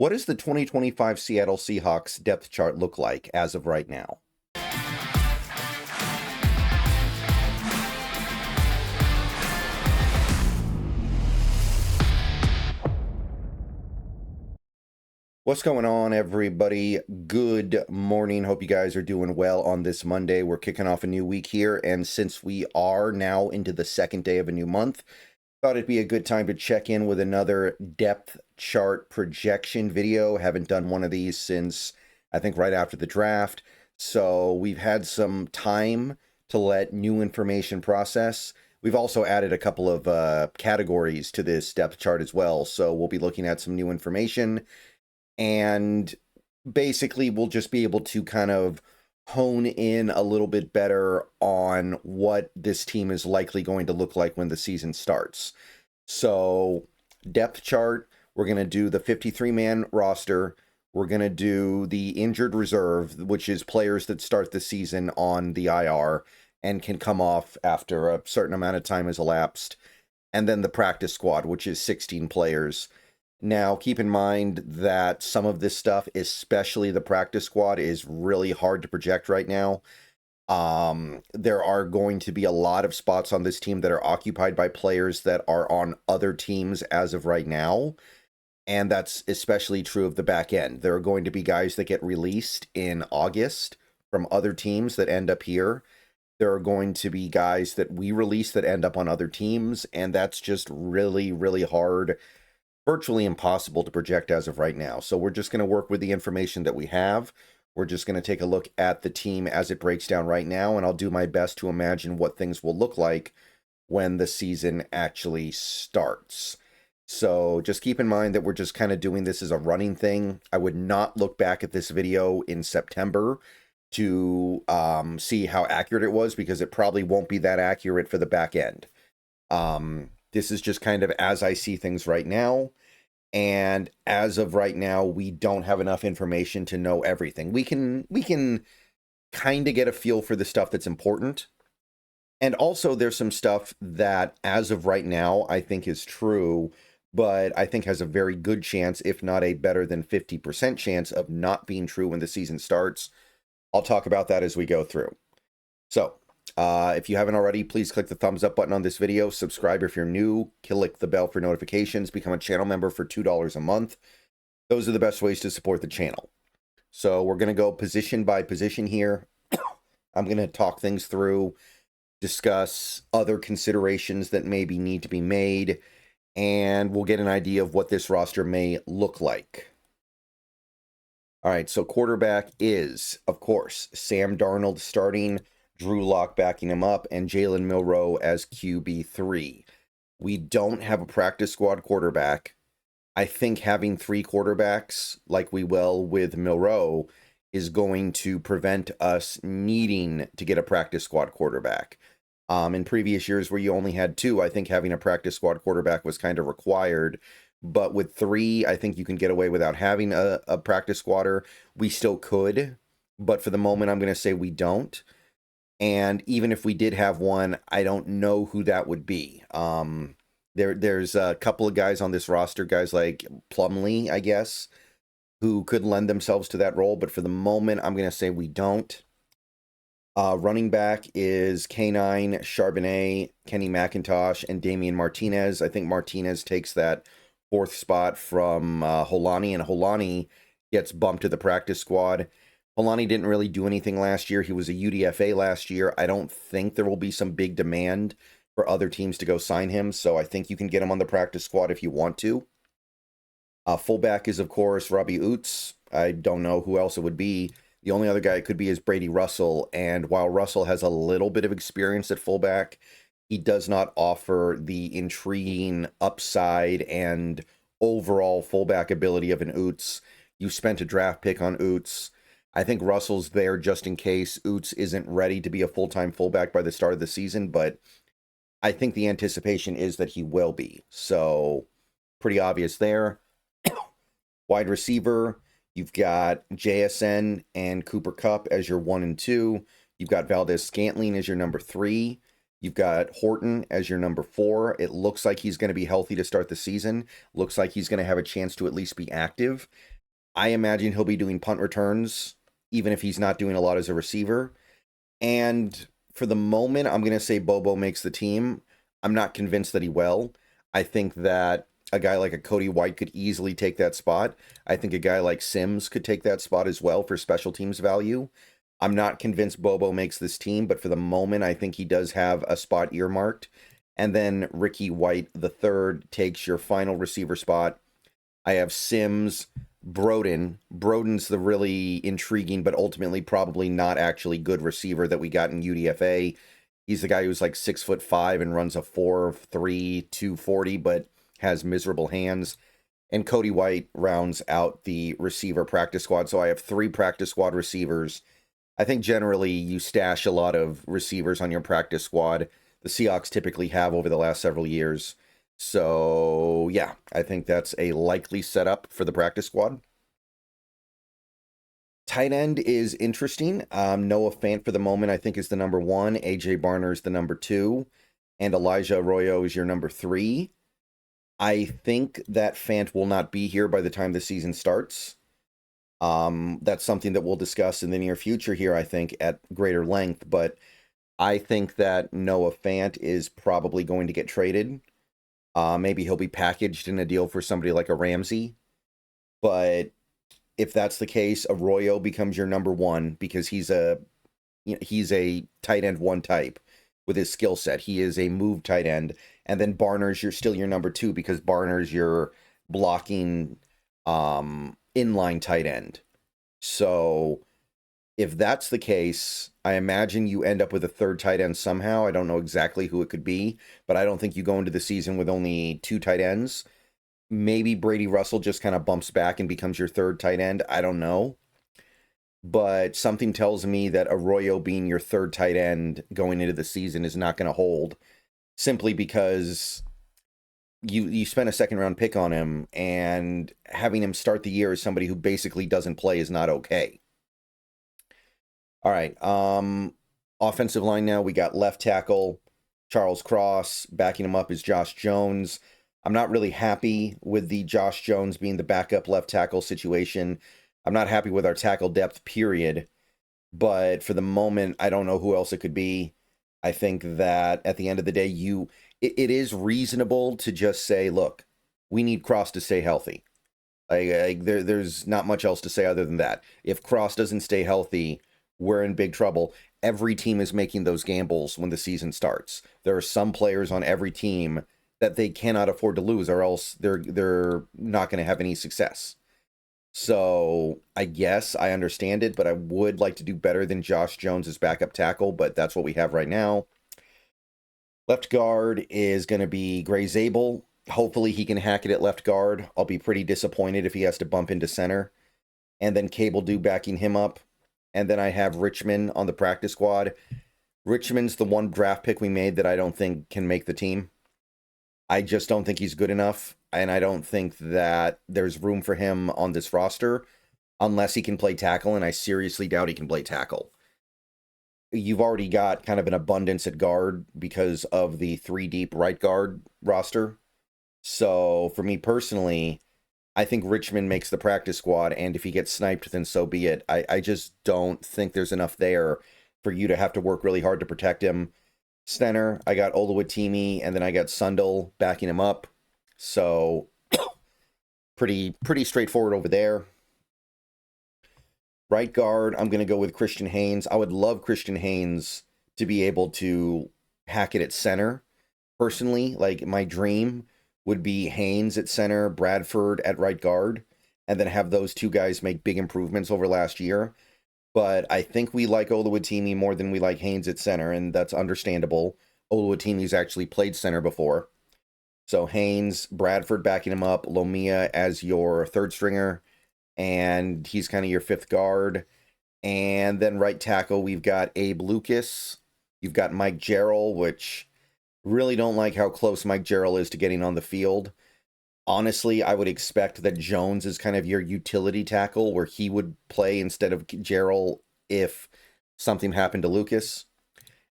What does the 2025 Seattle Seahawks depth chart look like as of right now? What's going on, everybody? Good morning. Hope you guys are doing well on this Monday. We're kicking off a new week here, and since we are now into the second day of a new month, thought it'd be a good time to check in with another depth chart projection video. Haven't done one of these since, I think, right after the draft. So we've had some time to let new information process. We've also added a couple of categories to this depth chart as well. So we'll be looking at some new information. And basically, we'll just be able to kind of hone in a little bit better on what this team is likely going to look like when the season starts. So, depth chart, we're going to do the 53-man roster. We're going to do the injured reserve, which is players that start the season on the IR and can come off after a certain amount of time has elapsed. And then the practice squad, which is 16 players. Now, keep in mind that some of this stuff, especially the practice squad, is really hard to project right now. There are going to be a lot of spots on this team that are occupied by players that are on other teams as of right now. And that's especially true of the back end. There are going to be guys that get released in August from other teams that end up here. There are going to be guys that we release that end up on other teams. And that's just really, really hard, virtually impossible to project as of right now. So we're just going to work with the information that we have. We're just going to take a look at the team as it breaks down right now, and I'll do my best to imagine what things will look like when the season actually starts. So just keep in mind that we're just kind of doing this as a running thing. I would not look back at this video in September to see how accurate it was, because it probably won't be that accurate for the back end. This is just kind of as I see things right now. And as of right now, we don't have enough information to know everything. We can kind of get a feel for the stuff that's important. And also there's some stuff that as of right now, I think is true, but I think has a very good chance, if not a better than 50% chance of not being true when the season starts. I'll talk about that as we go through. So, if you haven't already, please click the thumbs up button on this video. Subscribe if you're new. Click the bell for notifications. Become a channel member for $2 a month. Those are the best ways to support the channel. So we're going to go position by position here. I'm going to talk things through, discuss other considerations that maybe need to be made, and we'll get an idea of what this roster may look like. All right, so quarterback is, of course, Sam Darnold starting, Drew Lock backing him up, and Jalen Milroe as QB3. We don't have a practice squad quarterback. I think having three quarterbacks, like we will with Milroe, is going to prevent us needing to get a practice squad quarterback. In previous years where you only had two, I think having a practice squad quarterback was kind of required. But with three, I think you can get away without having a practice squatter. We still could, but for the moment, I'm going to say we don't. And even if we did have one, I don't know who that would be. There's a couple of guys on this roster, guys like Plumlee, I guess, who could lend themselves to that role. But for the moment, I'm going to say we don't. Running back is K9, Charbonnet, Kenny McIntosh, and Damian Martinez. I think Martinez takes that fourth spot from Holani, and Holani gets bumped to the practice squad. Holani didn't really do anything last year. He was a UDFA last year. I don't think there will be some big demand for other teams to go sign him, so I think you can get him on the practice squad if you want to. Fullback is, of course, Robbie Oots. I don't know who else it would be. The only other guy it could be is Brady Russell, and while Russell has a little bit of experience at fullback, he does not offer the intriguing upside and overall fullback ability of an Oots. You spent a draft pick on Oots. I think Russell's there just in case Oots isn't ready to be a full-time fullback by the start of the season, but I think the anticipation is that he will be. So, pretty obvious there. Wide receiver, you've got JSN and Cooper Kupp as your 1 and 2. You've got Valdez-Scantling as your number 3. You've got Horton as your number 4. It looks like he's going to be healthy to start the season. Looks like he's going to have a chance to at least be active. I imagine he'll be doing punt returns, even if he's not doing a lot as a receiver. And for the moment, I'm going to say Bobo makes the team. I'm not convinced that he will. I think that a guy like a Cody White could easily take that spot. I think a guy like Sims could take that spot as well for special teams value. I'm not convinced Bobo makes this team, but for the moment, I think he does have a spot earmarked. And then Ricky White, the third, takes your final receiver spot. I have Sims, Broden. Broden's the really intriguing, but ultimately probably not actually good receiver that we got in UDFA. He's the guy who's like 6'5" and runs a 4.3, 240, but has miserable hands. And Cody White rounds out the receiver practice squad. So I have 3 practice squad receivers. I think generally you stash a lot of receivers on your practice squad. The Seahawks typically have over the last several years. So, yeah, I think that's a likely setup for the practice squad. Tight end is interesting. Noah Fant for the moment, I think, is the number 1. AJ Barner is the number 2. And Elijah Arroyo is your number 3. I think that Fant will not be here by the time the season starts. That's something that we'll discuss in the near future here, I think, at greater length. But I think that Noah Fant is probably going to get traded. Maybe he'll be packaged in a deal for somebody like a Ramsey. But if that's the case, Arroyo becomes your number 1 because he's a tight end 1 type with his skill set. He is a move tight end. And then Barner's still your number 2 because Barner's your blocking inline tight end. So if that's the case, I imagine you end up with a third tight end somehow. I don't know exactly who it could be, but I don't think you go into the season with only 2 tight ends. Maybe Brady Russell just kind of bumps back and becomes your third tight end. I don't know. But something tells me that Arroyo being your third tight end going into the season is not going to hold, simply because you spent a second round pick on him, and having him start the year as somebody who basically doesn't play is not okay. All right. Offensive line now, we got left tackle Charles Cross. Backing him up is Josh Jones. I'm not really happy with the Josh Jones being the backup left tackle situation. I'm not happy with our tackle depth, period. But for the moment, I don't know who else it could be. I think that at the end of the day, it is reasonable to just say, look, we need Cross to stay healthy. There's not much else to say other than that. If Cross doesn't stay healthy, we're in big trouble. Every team is making those gambles when the season starts. There are some players on every team that they cannot afford to lose, or else they're not going to have any success. So I guess I understand it, but I would like to do better than Josh Jones as backup tackle, but that's what we have right now. Left guard is going to be Gray Zabel. Hopefully he can hack it at left guard. I'll be pretty disappointed if he has to bump into center. And then Cable Dew backing him up. And then I have Richmond on the practice squad. Richmond's the one draft pick we made that I don't think can make the team. I just don't think he's good enough, and I don't think that there's room for him on this roster unless he can play tackle, and I seriously doubt he can play tackle. You've already got kind of an abundance at guard because of the 3-deep right guard roster. So for me personally, I think Richmond makes the practice squad, and if he gets sniped, then so be it. I just don't think there's enough there for you to have to work really hard to protect him. Center, I got Oluwatimi, and then I got Sundel backing him up. So pretty straightforward over there. Right guard, I'm going to go with Christian Haynes. I would love Christian Haynes to be able to hack it at center. Personally, like my dream would be Haynes at center, Bradford at right guard, and then have those 2 guys make big improvements over last year. But I think we like Oluwatimi more than we like Haynes at center, and that's understandable. Oluwatimi's actually played center before. So Haynes, Bradford backing him up, Lomia as your third stringer, and he's kind of your 5th guard. And then right tackle, we've got Abe Lucas. You've got Mike Jarrell, which really don't like how close Mike Jarrell is to getting on the field. Honestly, I would expect that Jones is kind of your utility tackle where he would play instead of Jarrell if something happened to Lucas.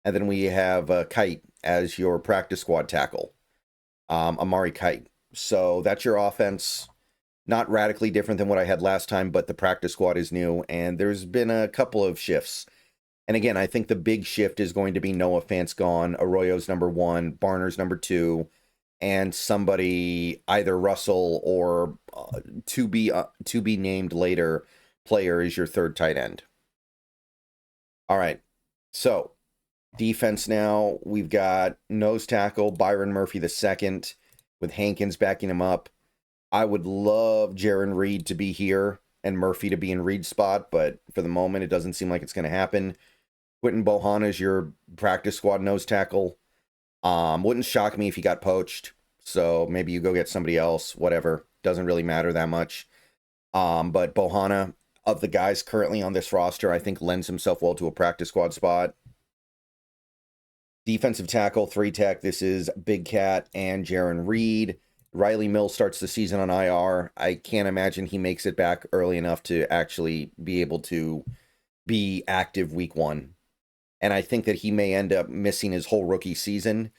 And then we have Kite as your practice squad tackle, Amari Kite. So that's your offense. Not radically different than what I had last time, but the practice squad is new, and there's been a couple of shifts. And again, I think the big shift is going to be Noah Fant's gone, Arroyo's number 1, Barner's number 2, and somebody, either Russell or to be named later player is your third tight end. All right, so defense now. We've got nose tackle Byron Murphy II with Hankins backing him up. I would love Jaron Reed to be here and Murphy to be in Reed's spot, but for the moment, it doesn't seem like it's going to happen. Quinton Bohanna is your practice squad nose tackle. Wouldn't shock me if he got poached, so maybe you go get somebody else, whatever. Doesn't really matter that much. But Bohanna, of the guys currently on this roster, I think lends himself well to a practice squad spot. Defensive tackle, 3-tech, this is Big Cat and Jaron Reed. Riley Mills starts the season on IR. I can't imagine he makes it back early enough to actually be able to be active week 1. And I think that he may end up missing his whole rookie season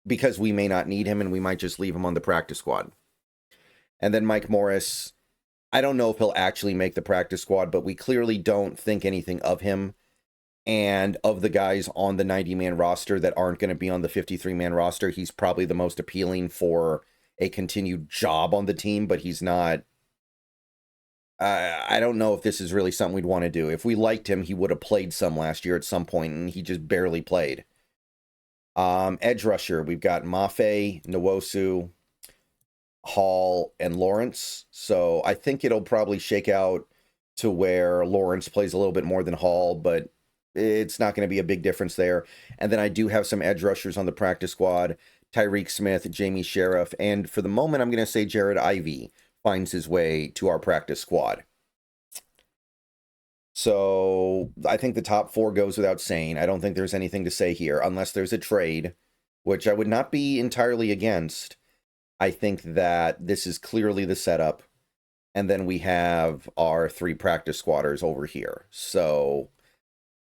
because we may not need him and we might just leave him on the practice squad. And then Mike Morris, I don't know if he'll actually make the practice squad, but we clearly don't think anything of him. And of the guys on the 90-man roster that aren't going to be on the 53-man roster, he's probably the most appealing for a continued job on the team, but he's not. I don't know if this is really something we'd want to do. If we liked him, he would have played some last year at some point, and he just barely played. Edge rusher, we've got Mafe, Nwosu, Hall, and Lawrence. So I think it'll probably shake out to where Lawrence plays a little bit more than Hall, but it's not going to be a big difference there. And then I do have some edge rushers on the practice squad. Tyreek Smith, Jamie Sheriff, and for the moment, I'm going to say Jared Ivey finds his way to our practice squad. So I think the top 4 goes without saying. I don't think there's anything to say here, unless there's a trade, which I would not be entirely against. I think that this is clearly the setup. And then we have our 3 practice squatters over here. So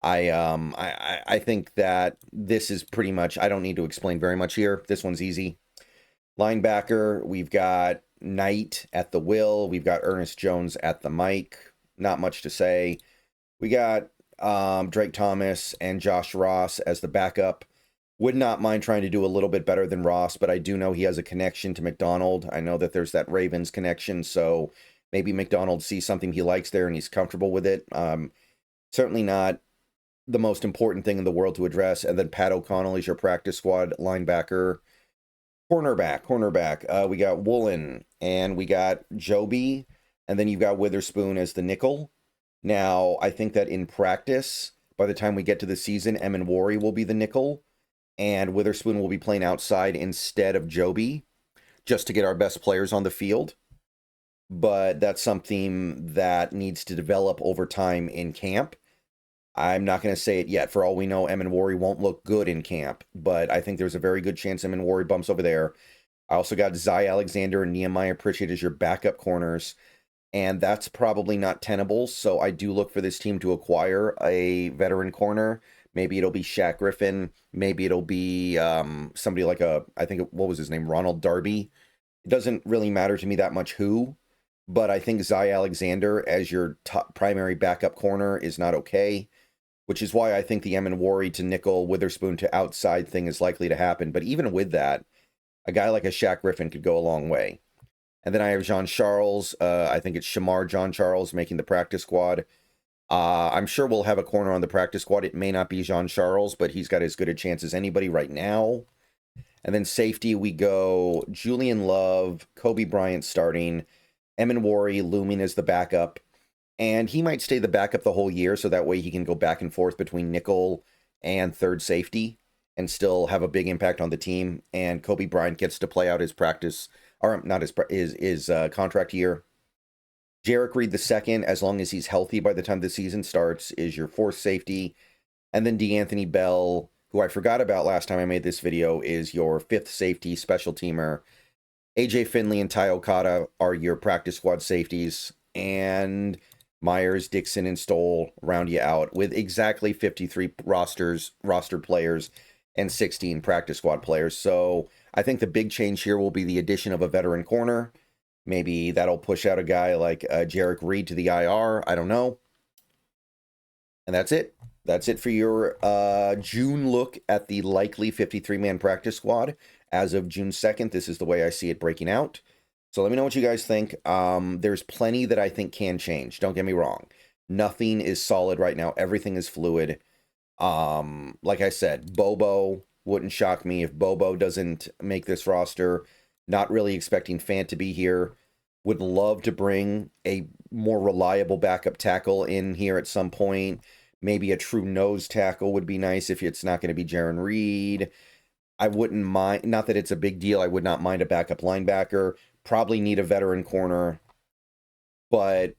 I think that this is pretty much, I don't need to explain very much here. This one's easy. Linebacker, we've got Knight at the will. We've got Ernest Jones at the mic. Not much to say. We got Drake Thomas and Josh Ross as the backup. Would not mind trying to do a little bit better than Ross, but I do know he has a connection to McDonald. I know that there's that Ravens connection, so maybe McDonald sees something he likes there and he's comfortable with it. Certainly not the most important thing in the world to address. And then Pat O'Connell is your practice squad linebacker. Cornerback. We got Woolen and we got Joby, and then you've got Witherspoon as the nickel. Now, I think that in practice, by the time we get to the season, Emin-Wari will be the nickel, and Witherspoon will be playing outside instead of Joby, just to get our best players on the field. But that's something that needs to develop over time in camp. I'm not going to say it yet. For all we know, Emin-Wari won't look good in camp, but I think there's a very good chance Emin-Wari bumps over there. I also got Zy Alexander and Nehemiah Pritchett as your backup corners, and that's probably not tenable, so I do look for this team to acquire a veteran corner. Maybe it'll be Shaq Griffin. Maybe it'll be somebody like what was his name? Ronald Darby. It doesn't really matter to me that much who, but I think Zy Alexander as your top primary backup corner is not okay, which is why I think the Emin-Wari to nickel, Witherspoon to outside thing is likely to happen. But even with that, a guy like a Shaq Griffin could go a long way. And then I have Jean Charles. I think it's Shamar John Charles making the practice squad. I'm sure we'll have a corner on the practice squad. It may not be Jean Charles, but he's got as good a chance as anybody right now. And then safety, we go Julian Love, Kobe Bryant starting, Emin-Wari looming as the backup. And he might stay the backup the whole year, so that way he can go back and forth between nickel and third safety and still have a big impact on the team. And Kobe Bryant gets to play out his practice, or not his contract year. Jarek Reed II, as long as he's healthy by the time the season starts, is your fourth safety. And then DeAnthony Bell, who I forgot about last time I made this video, is your fifth safety special teamer. AJ Finley and Ty Okada are your practice squad safeties. And Myers, Dixon, and Stoll round you out with exactly 53 rostered players and 16 practice squad players. So I think the big change here will be the addition of a veteran corner. Maybe that'll push out a guy like Jarek Reed to the IR. I don't know. And that's it. That's it for your June look at the likely 53-man practice squad as of June 2nd. This is the way I see it breaking out. So let me know what you guys think. There's plenty that I think can change. Don't get me wrong. Nothing is solid right now. Everything is fluid. Like I said, Bobo wouldn't shock me if Bobo doesn't make this roster. Not really expecting Fant to be here. Would love to bring a more reliable backup tackle in here at some point. Maybe a true nose tackle would be nice if it's not going to be Jaron Reed. I wouldn't mind, not that it's a big deal, I would not mind a backup linebacker. Probably need a veteran corner. But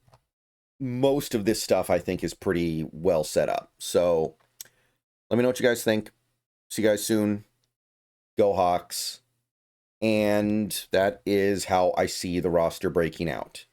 most of this stuff I think is pretty well set up. So let me know what you guys think. See you guys soon. Go Hawks. And that is how I see the roster breaking out.